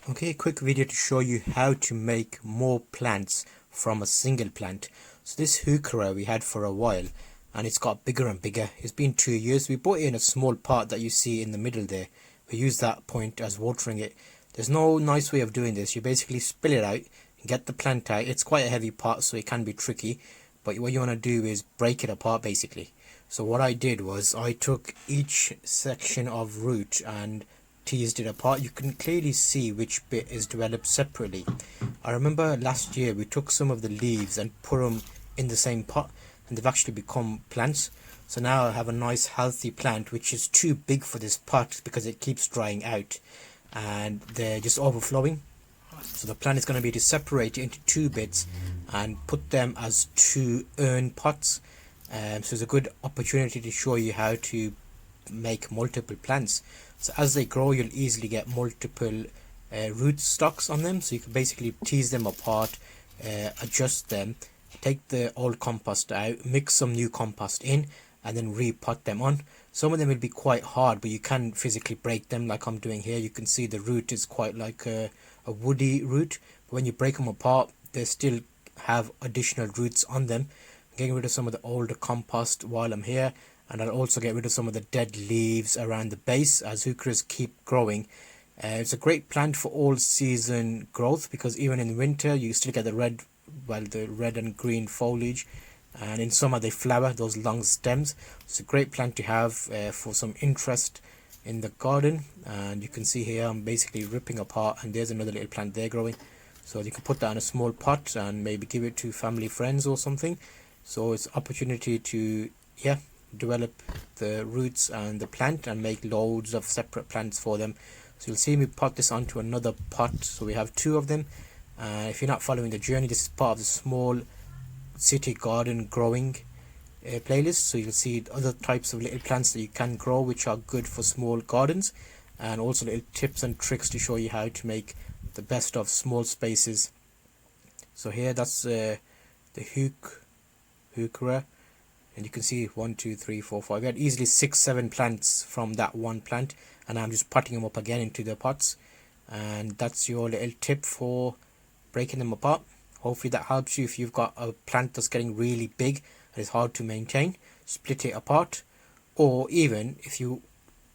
Okay, quick video to show you how to make more plants from a single plant. So this heuchera we had for a while and it's got bigger and bigger. It's been 2 years. We bought it in a small pot that you see in the middle there. We use that point as watering it. There's no nice way of doing this. You basically spill it out and get the plant out. It's quite a heavy pot, so it can be tricky, but what you want to do is break it apart basically. So what I did was I took each section of root and teased it apart. You can clearly see which bit is developed separately. I remember last year we took some of the leaves and put them in the same pot and they've actually become plants. So now I have a nice healthy plant which is too big for this pot because it keeps drying out and they're just overflowing. So the plan is going to be to separate it into two bits and put them as two urn pots. So it's a good opportunity to show you how to make multiple plants. So as they grow, you'll easily get multiple root stocks on them. So you can basically tease them apart, adjust them, take the old compost out, mix some new compost in, and then repot them on. Some of them will be quite hard, but you can physically break them like I'm doing here. You can see the root is quite like a woody root, but when you break them apart, they still have additional roots on them. I'm getting rid of some of the older compost while I'm here, and I'll also get rid of some of the dead leaves around the base as heucheras keep growing. It's a great plant for all season growth because even in winter you still get the red and green foliage, and in summer they flower those long stems. It's a great plant to have for some interest in the garden. And you can see here I'm basically ripping apart, and there's another little plant there growing. So you can put that in a small pot and maybe give it to family friends or something. So it's opportunity to develop the roots and the plant and make loads of separate plants for them. So you'll see me pot this onto another pot, so we have two of them. If you're not following the journey, this is part of the small city garden growing playlist. So you'll see other types of little plants that you can grow which are good for small gardens, and also little tips and tricks to show you how to make the best of small spaces. So here that's the heuchera, and you can see 1 2 3 4 5. We had easily 6-7 plants from that one plant, and I'm just potting them up again into the pots. And that's your little tip for breaking them apart. Hopefully that helps you. If you've got a plant that's getting really big and it's hard to maintain, split it apart. Or even if you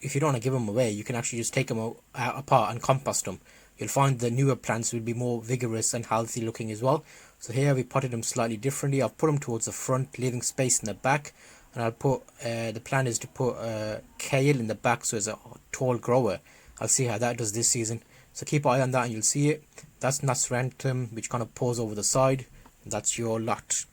don't want to give them away, you can actually just take them out apart and compost them. You'll find the newer plants will be more vigorous and healthy looking as well. So here we potted them slightly differently. I've put them towards the front, leaving space in the back. And I'll put, the plan is to put kale in the back so it's a tall grower. I'll see how that does this season. So keep an eye on that and you'll see it. That's nasrantum, which kind of pours over the side. And that's your lot.